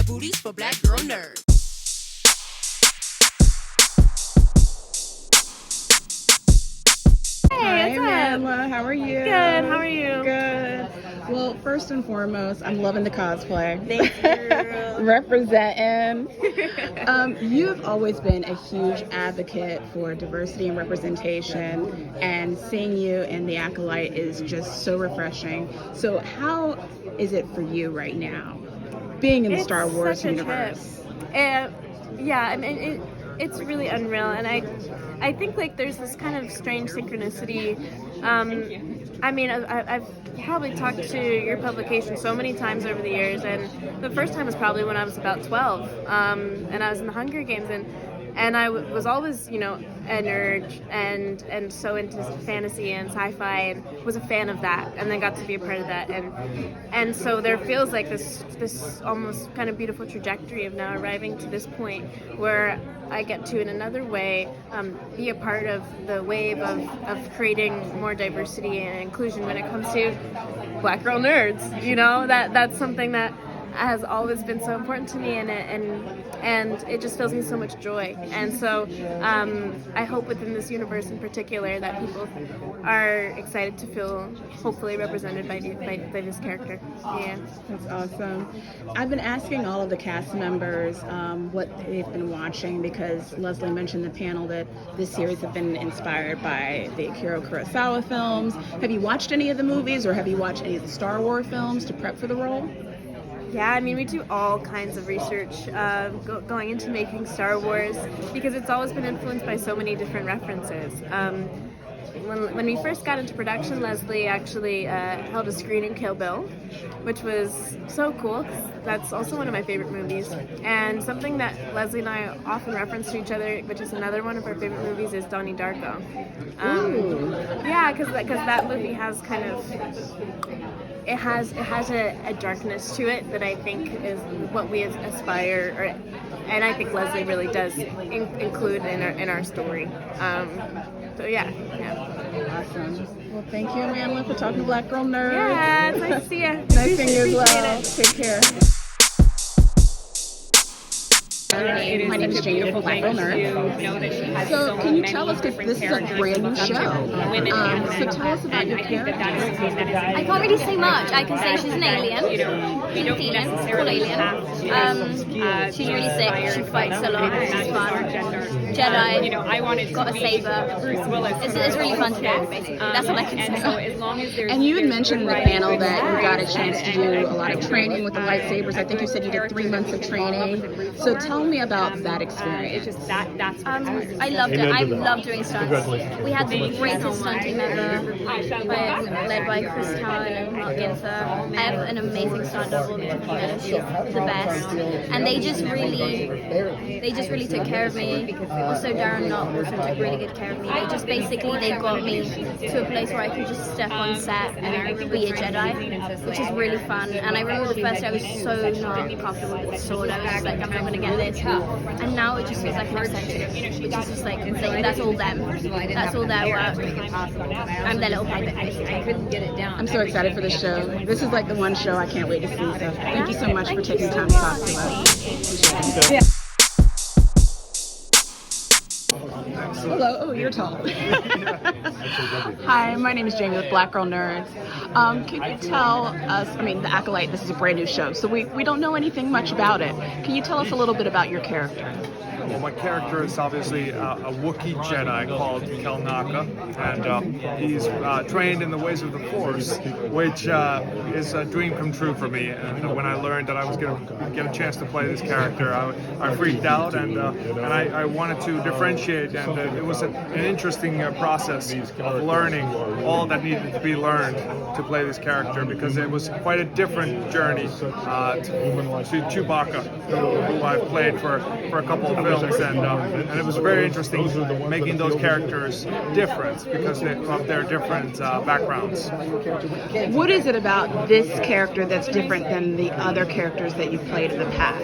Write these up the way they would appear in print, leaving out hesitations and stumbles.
booties for black girl nerds. Hi, Amandla. How are you? Good. How are you? Good. Well, first and foremost, I'm loving the cosplay. Thank you. Representing. You've always been a huge advocate for diversity and representation, and seeing you in The Acolyte is just so refreshing. So how is it for you right now, being in the Star Wars universe? Yeah, I mean, it's really unreal, and I think like there's this kind of strange synchronicity. I mean, I've probably talked to your publication so many times over the years, and the first time was probably when I was about 12, and I was in the Hunger Games, and I was always, you know, a nerd and so into fantasy and sci-fi, and was a fan of that, and then got to be a part of that, and so there feels like this almost kind of beautiful trajectory of now arriving to this point where I get to, in another way, be a part of the wave of creating more diversity and inclusion when it comes to black girl nerds. You know, that's something that has always been so important to me, and it just fills me so much joy. And so I hope within this universe in particular that people are excited to feel hopefully represented by this character. Yeah, That's awesome. I've been asking all of the cast members what they've been watching, because Leslie mentioned in the panel that this series has been inspired by the Akira Kurosawa films. Have you watched any of the movies, or have you watched any of the Star Wars films to prep for the role? Yeah, I mean, we do all kinds of research going into making Star Wars, because it's always been influenced by so many different references. When we first got into production, Leslie actually held a screening Kill Bill, which was so cool, 'cause that's also one of my favorite movies. And something that Leslie and I often reference to each other, which is another one of our favorite movies, is Donnie Darko. Yeah, because that movie has kind of... It has a darkness to it that I think is what we aspire, and I think Leslie really does include in our story. So yeah. Awesome. Well, thank you, Amandla, for talking to Black Girl Nerd. Yeah, it's nice to see you. Nice seeing you as well. Take care. My name is Jane with Black Girl Nerd. So can you tell us, because this is a brand new show, so tell us about your character. I can't really say much. I can say she's an alien. She's an alien, full alien. She's really sick. She fights a lot. She's fun. Jedi. Got a saber. It's really fun to do, basically. That's all I can say. And you had mentioned in the panel that you got a chance to do a lot of training with the lightsabers. I think you said you did 3 months of training. So tell me about that experience. I loved it. I love doing stunts. We had the greatest stunt team ever, led by Chris Town and Mark Ginther. I have an amazing stunt double. She's the best, and they just really took care of me. Also, Darren Knott also took really good care of me. They got me to a place where I could just step on set and be a Jedi, which is really fun. And I remember the first day I was so not comfortable with the sword. I was just like, I'm not gonna get this. And now it just feels like an extension, which is just like insane. That's all them. That's all their work. I'm their little puppet, basically. I'm so excited for this show. This is like the one show I can't wait to see. So thank you so much for taking the time to talk to us. Yeah. Hello. Oh, you're tall. Hi, my name is Jamie with Black Girl Nerds. Can you tell us, I mean, The Acolyte, this is a brand new show, so we don't know anything much about it. Can you tell us a little bit about your character? Well, my character is obviously a Wookiee Jedi called Kelnaka, and he's trained in the ways of the Force, which is a dream come true for me. And when I learned that I was going to get a chance to play this character, I freaked out, and I wanted to differentiate, and it was an interesting process of learning all that needed to be learned to play this character, because it was quite a different journey to Chewbacca, who I've played for a couple of films. And it was very interesting making those characters different because of their different backgrounds. What is it about this character that's different than the other characters that you've played in the past?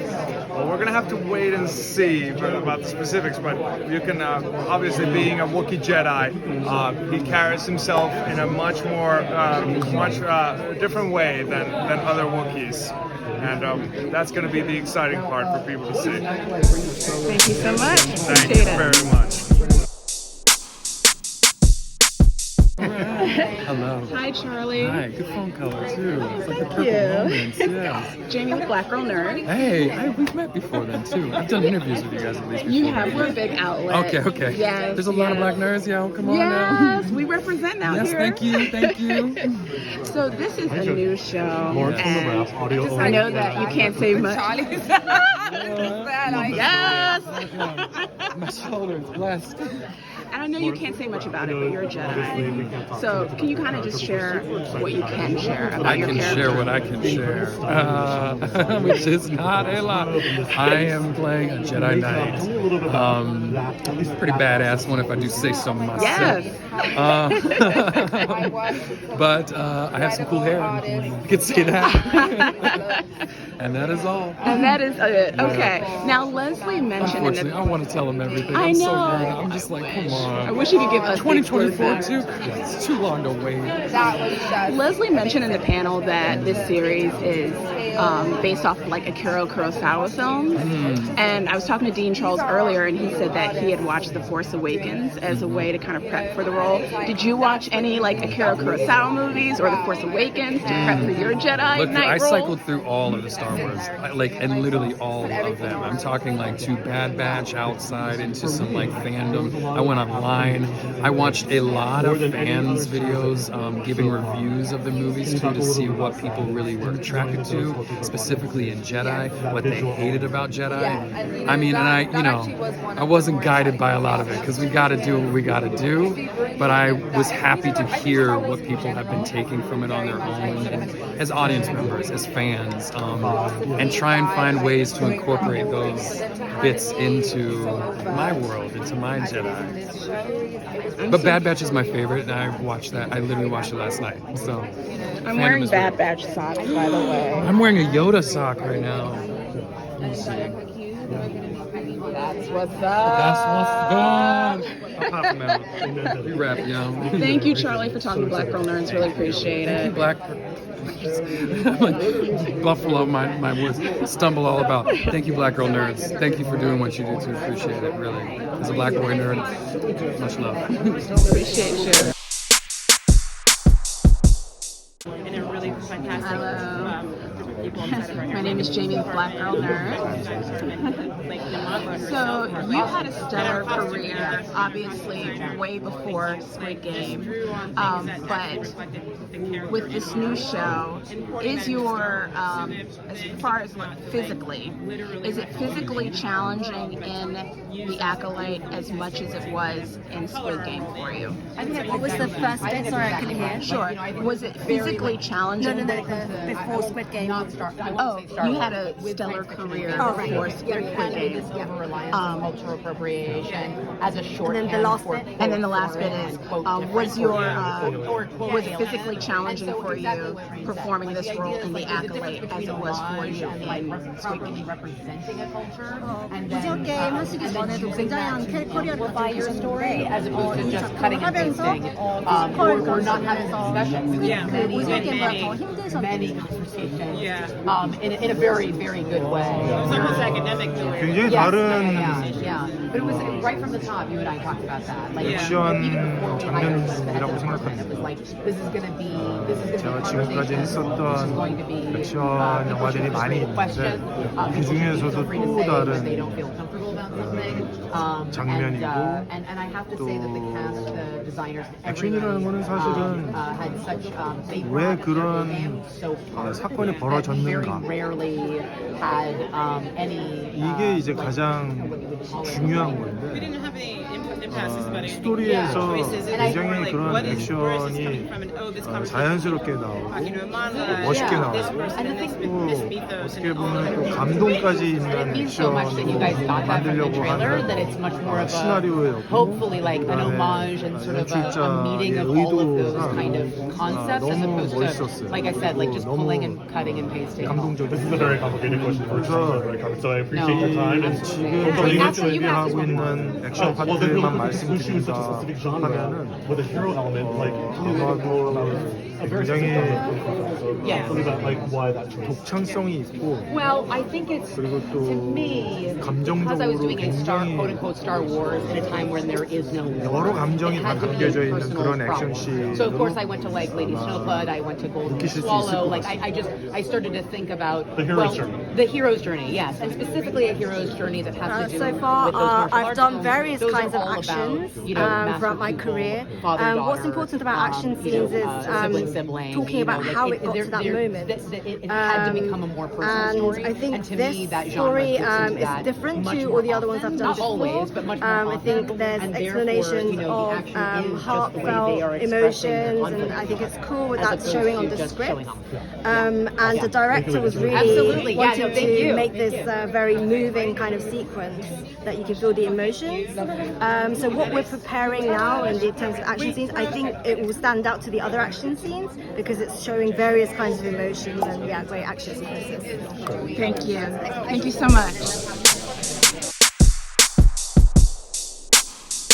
Well, we're going to have to wait and see about the specifics, but you can, obviously being a Wookiee Jedi, he carries himself in a much more, different way than other Wookiees. and that's going to be the exciting part for people to see. Thank you so much. Thank Appreciate you it. very much. Hello. Hi, Charlie. Hi, good phone color too. It's like the perfect you. moments, yes. Jamie with Black Girl Nerd. Hey, we've met before then too. I've done interviews with you guys at least before. You have, we're a big outlet. Okay. Yes. There's a lot of black nerds, yo. Come on now. Yes, we represent out Yes, here. thank you. So this is a new show. Lawrence from the and Rap, audio I know that you can't say much. Yes. My shoulder's blessed. And I know you can't say much about it, but you're a Jedi. So can you kind of just share what you can share about I your can character? share what I can share, which is not a lot. I am playing a Jedi Knight. Pretty badass one if I do say so myself. Yes. But I have some cool hair. You could say that. And that is all. And that is it. Okay. Now Leslie mentioned in Unfortunately, the I want to tell them everything. I I'm so know. good. I'm just like, come on. I wish you could give us 2024 too. It's too long to wait. Leslie mentioned in the panel that this series is based off like Akira Kurosawa films. And I was talking to Dean Charles earlier, and he said that he had watched The Force Awakens as a way to kind of prep for the role. Did you watch any like Akira Kurosawa movies or The Force Awakens to prep for your Jedi Look, Knight I role? cycled through all of the Star Wars, and literally all of them. I'm talking like to Bad Batch outside into some like fandom. I went online. I watched a lot of fans' videos giving reviews of the movies too to see what people really were attracted to, specifically in Jedi, what they hated about Jedi. I mean, and I wasn't guided by a lot of it because we got to do what we got to do, but I was happy to hear what people have been taking from it on their own, and as audience members, as fans, and try and find ways to incorporate those bits into my world, into my Jedi. But Bad Batch is my favorite, and I watched that. I literally watched it last night. So I'm wearing Bad Batch socks, by the way. I'm wearing a Yoda sock right now. Let me see. That's what's up. That's what's good. I'm popping out. We rap, yo. Thank you, Charlie, for talking to Black Girl Nerds. Really appreciate it. Black. Like Buffalo, my words stumble all about. Thank you, Black Girl Nerds. Thank you for doing what you do too. Appreciate it, really. As a black boy nerd, much love. Appreciate you. And a really fantastic people inside of our My name is Jamie, the Black Girl Nerd. So you had a stellar career, obviously way before Squid Game, but with this new show, is your, as far as like physically, is it physically challenging in The Acolyte as much as it was in Squid Game for you? What was the first bit? Sorry, I couldn't hear. Sure. Was it physically challenging? No, before Squid Game. Oh, you had a stellar career before Squid Game. Cultural appropriation as a short. And then the last bit. And then the last bit is, was it physically challenging for you performing this role in The Acolyte as it was for you in Squid Game? Representing a culture. 비디오 게임 하시기 전에도 굉장한 커리어를 By your story as opposed to just cutting and pasting or not having discussions. Yeah. 오디오 게임보다 더 힘드셨어요. Many conversations. Yeah. In a very, very good way. It's almost academic to it. 굉장히 Yes, 다른 yeah. But it was right from the top. You and I talked about that. Like 액션 even before we hired this, the 장면이라고 head of department, it was 생각합니다. like this is going to be 제가 지금까지 conversation. This is 했었던 going to be 액션 영화들이 많이 있는데 그 중에서도 또 다른 they don't feel comfortable about something. 장면이고 And I have to say that the cast, the designers, 액션이라는 거는 사실은 had such they 왜 brought 그런 everything so far. 사건이 Very 벌어졌는가 rarely had any. 이게 이제 가장 중요한 We 건데 didn't have any impasses about anything. 스토리에서 Choices. It was more 굉장히 like, 그런 where is this 액션이 coming from? And, oh, this conversation. 자연스럽게 나오고 Talking to Amandla, 멋있게 this 나오고 person and this mythos 어떻게 and all 보면 that. 또 감동까지 있는 It means so much that you guys 액션으로 got that from the 만들려고 trailer, that 하는 it's much more of a, 시나리오였고 hopefully like an homage and sort of a meeting of all of those kind of concepts as 너무 opposed to, 멋있었어요. like I said, like just 너무 pulling and cutting and pasting. 감동적이고 This is a very complicated question. 그래서 So I appreciate your time. And 지금 저희가 준비하고 있는 액션 파트만 대해서만 말씀드린다 하면은 아마도 굉장히 독창성이 있고 Well, I think it's 그리고 to 또 me because I was 감정적으로 doing a 굉장히 quote unquote Star Wars in a time when there is no war. 여러 감정이 It 다 had to be 담겨져 a 있는 personal 그런 problem. 액션씬으로 So of course I went to like Lady Snowblood, I went to Golden 느끼실 수 있을 Swallow. 것 Like 같습니다. I started to think about the hero's journey, yes, and specifically a hero's journey that has to do So with far, those martial I've arts done films. various Those kinds are of all actions about, you know, master throughout my people, career. father-daughter, What's important about action you know, scenes is sibling, talking you know, about like how it got to that moment. It had to become a more personal And story. I think and to this me, that genre story fits into is that different much to more all the other ones often. I've done Not before. always, but much more I often. think there's And therefore, explanations you know, the action of is just the way heartfelt they are expressing their emotions, conflict and I think it's cool as that's opposed showing on to the just script. showing off. And the director was really Absolutely, yeah, wanting no, thank to you. make this very moving kind of sequence that you can feel the emotions. So what we're preparing now in the terms of action scenes, I think it will stand out to the other action scenes because it's showing various kinds of emotions and great action sequences. Thank you. Thank you so much.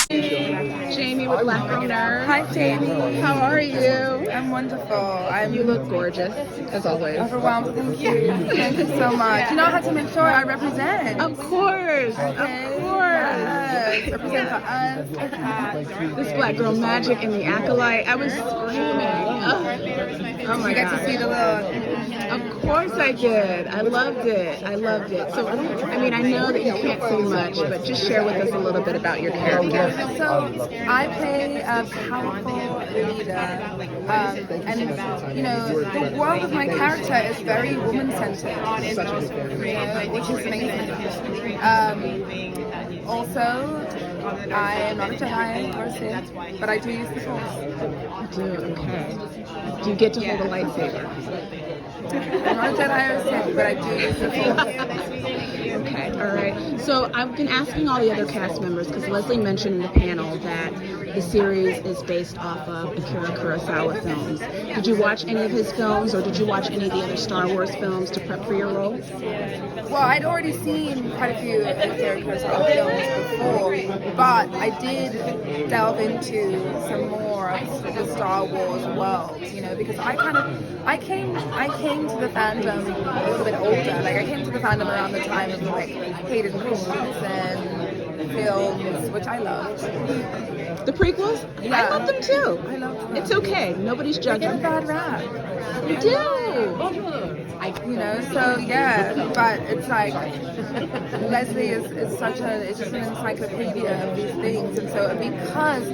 Jamie with Black Girl Nerd. Hi, Jamie. How are you? I'm wonderful. You look gorgeous, as always. Overwhelmed. Thank you. Thank you so much. You know, I had to make sure I represent. Of course. Okay. Of course. Yes. Represent for us. This Black Girl Magic and the Acolyte. I was screaming. Oh my You got God. to see the little. Of course I did. I loved it. I loved it. So, I mean, I know that you can't say much, but just share with us a little bit about your character. So I play a powerful leader, and you know the world of my character is very woman-centered, which is amazing. Also, I am not a Jedi or a Sith, but I do use the Force. Do okay. Do you get to hold a lightsaber? I'm not a Jedi or a Sith, but I do use the Force. Okay, all right. So I've been asking all the other cast members because Leslie mentioned in the panel that the series is based off of Akira Kurosawa films. Did you watch any of his films, or did you watch any of the other Star Wars films to prep for your role? Well, I'd already seen quite a few Akira Kurosawa films before, but I did delve into some more of the Star Wars world, you know, because I came to the fandom a little bit older. Like I came to the fandom around the time of like Hayden Christensen and films, which I loved. The prequels? Yeah. I love them too. I love them. It's okay. Nobody's They get a judging. bad rap. You do. You know, so yeah, but it's like Leslie is such it's just an encyclopedia of these things, and so because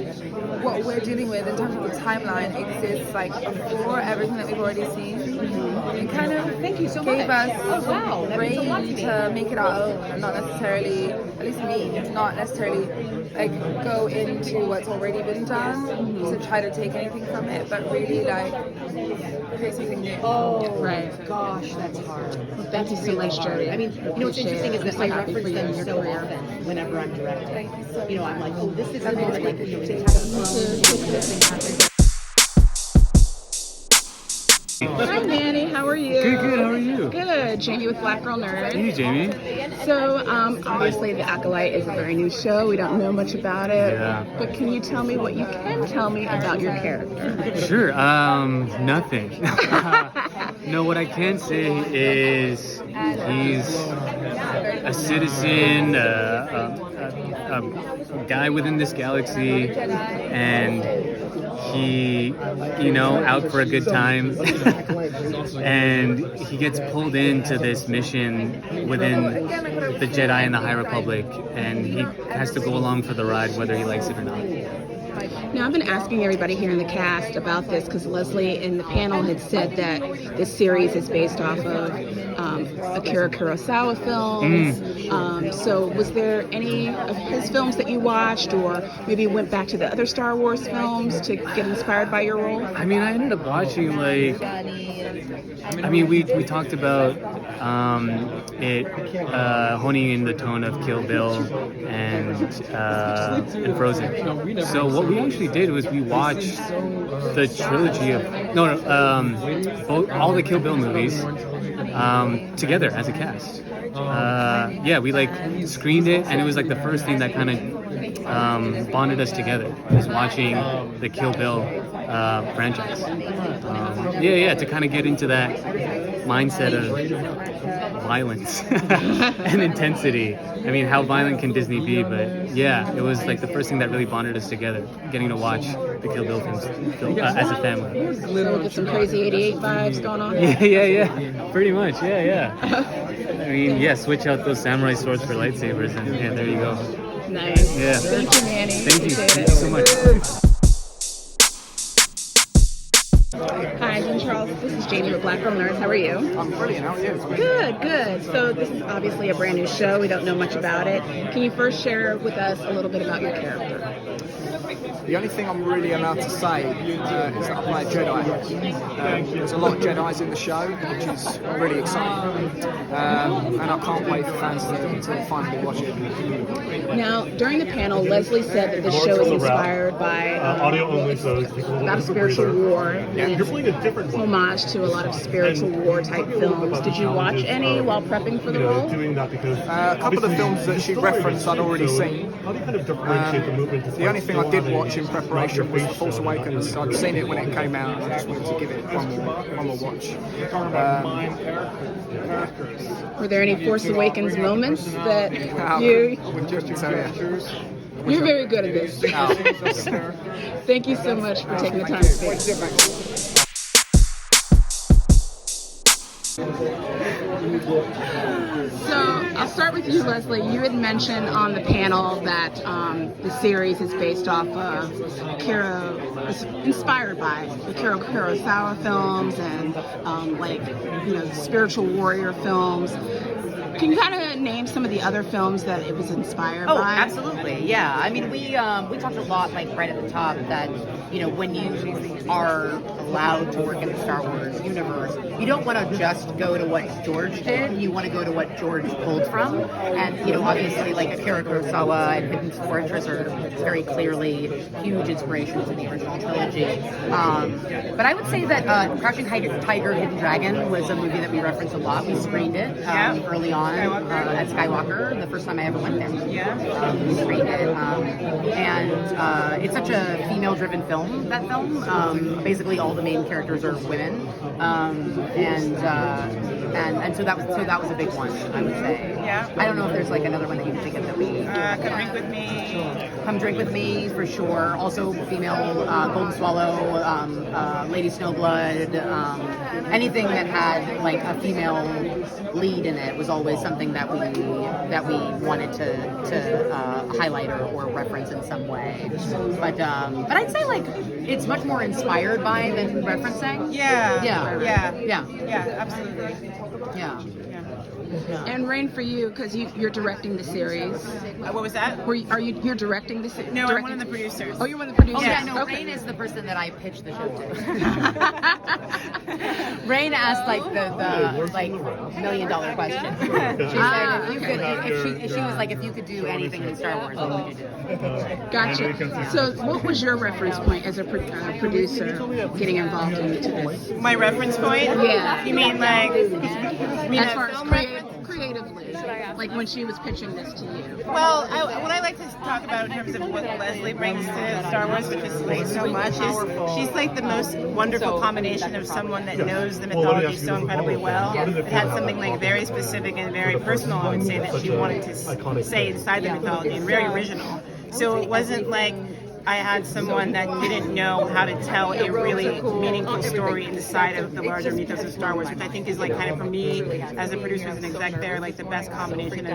what we're dealing with in terms of the timeline exists like before everything that we've already seen, it kind of gave us brain to make it our own, and not necessarily, at least me, not necessarily like go into what's already been done to try to take anything from it, but really like create something new. Right. Gosh, that's hard. Well, thank you so much, Jodie. I mean, you know what's interesting is that I reference them so often whenever I'm directing. Thank you so You know, I'm like, oh, this is Okay. like, you know, they have this thing happen. Hi, Manny. How are you? Good. How are you? Good. Jamie with Black Girl Nerd. Hey, Jamie. So, obviously, The Acolyte is a very new show. We don't know much about it. Yeah. But can you tell me what you can tell me about your character? Sure. Nothing. No, what I can say is he's a citizen, a guy within this galaxy, and he, out for a good time, and he gets pulled into this mission within the Jedi and the High Republic, and he has to go along for the ride whether he likes it or not. Now, I've been asking everybody here in the cast about this because Leslie in the panel had said that this series is based off of Akira Kurosawa films. So was there any of his films that you watched, or maybe went back to the other Star Wars films to get inspired by your role? I mean, I ended up watching we talked about it honing in the tone of Kill Bill and Frozen. So what we actually did was we watched the trilogy of all the Kill Bill movies together as a cast. We screened it, and it was like the first thing that kind of bonded us together, was watching the Kill Bill franchise. To kind of get into that mindset of violence and intensity. I mean, how violent can Disney be? But yeah, it was like the first thing that really bonded us together, getting to watch the Kill Bill films as a family. So get some crazy 88 vibes going on. Yeah. Pretty much, yeah. I mean, switch out those samurai swords for lightsabers, and yeah, there you go. Nice. Yeah. Thank you, Manny. Thank you. Appreciate Thank you so much. Hi, I'm Charles. This is Jamie with Black Girl Nerds. How are you? I'm brilliant. How are you? Good. So this is obviously a brand new show. We don't know much about it. Can you first share with us a little bit about your character? The only thing I'm really allowed to say is that I play a Jedi. There's a lot of Jedis in the show, which is really exciting. And I can't wait for fans to finally watch it. Now, during the panel, Leslie said that the show is inspired by about a spiritual war and homage to a lot of spiritual war type films. Did you watch any while prepping for the role? A couple of films that she referenced I'd already seen. The only thing I did watch in preparation was The Force Awakens. I'd seen it when it came out, and I just wanted to give it one more watch. Were there any Force Awakens moments that you... You're very good at this. Thank you so much for taking the time to speak. So I'll start with you, Leslie. You had mentioned on the panel that the series is based off of inspired by the Kurosawa films and spiritual warrior films. Can you kind of name some of the other films that it was inspired by? Oh, absolutely. Yeah. I mean, we talked a lot, right at the top, that when you are allowed to work in the Star Wars universe, you don't want to just go to what George did. You want to go to what George pulled from. And obviously, Akira Kurosawa and Hidden Fortress are very clearly huge inspirations in the original trilogy. But I would say that Crouching Tiger, Hidden Dragon was a movie that we referenced a lot. We screened it early on at Skywalker, the first time I ever went there. We screened it. And it's such a female-driven film, that film. Basically, all the main characters are women. And so that was a big one, I would say. Yeah. I don't know if there's another one that you can think of that we. Come Drink With Me. Come Drink With Me, for sure. Also, female Golden Swallow, Lady Snowblood. Anything that had a female lead in it was always something that we wanted to highlight or reference in some way. But I'd say it's much more inspired by than referencing. Yeah, absolutely. Yeah. And Rain, for you, because you're directing the series. What was that? You're directing the series? No, I'm one of the producers. Oh, you're one of the producers. Oh, yeah, no, Rain is the person that I pitched the show to. Rain asked the $1 million question. She said if you could do anything in Star Wars, what would you do? Gotcha. So what was your reference point as a producer getting involved into this? My reference point? Yeah. You mean as far as creatively, when she was pitching this to you? Well, what I like to talk about in terms of what Leslie brings to Star Wars, which is so much, is she's the most wonderful combination of someone that knows the mythology so incredibly well. It had something very specific and very personal, I would say, that she wanted to say inside the mythology, and very original. So it wasn't I had someone that didn't know how to tell a really meaningful story inside of the larger mythos of Star Wars, which I think is kind of, for me as a producer, as an exec there, the best combinations in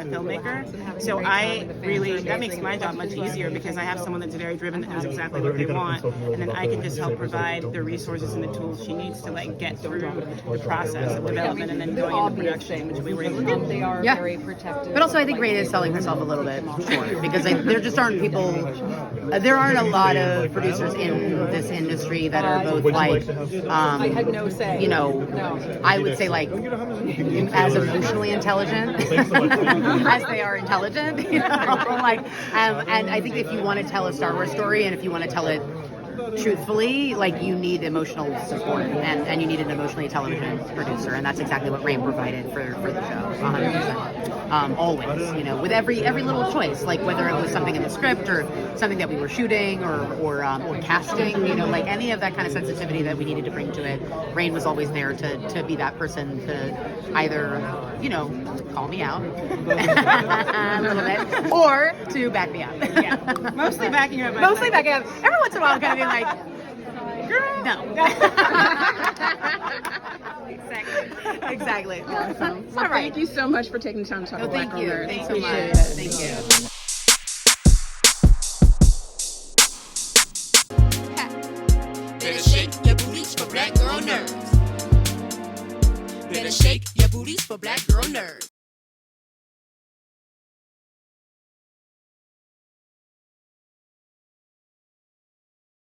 a filmmaker. So that makes my job much easier, because I have someone that's very driven, that knows exactly what they want, and then I can just help provide the resources and the tools she needs to get through the process of development and then going into production, which we were able to do. They are very protective. But also, I think Rain is selling herself a little bit short, because there just aren't people. There aren't a lot of producers in this industry that are both I had no say. I would say as emotionally intelligent as they are intelligent. And I think if you want to tell a Star Wars story, and if you want to tell it truthfully, like, you need emotional support, and you need an emotionally intelligent producer, and that's exactly what Rain provided for the show, 100%. Always, you know, with every little choice, like whether it was something in the script or something that we were shooting or casting, you know, like any of that kind of sensitivity that we needed to bring to it, Rain was always there to be that person to either, you know, call me out a little bit, or to back me up. Yeah, mostly backing you up. Mostly backing up. Every once in a while, I'm kind of being like, girl, no. Exactly. Awesome. Well, thank you so much for taking the time to talk about Black Girl Nerd. Thanks so much. Appreciate it. Thank you. Better shake your booties for Black Girl Nerds. Better shake your booties for Black Girl Nerds.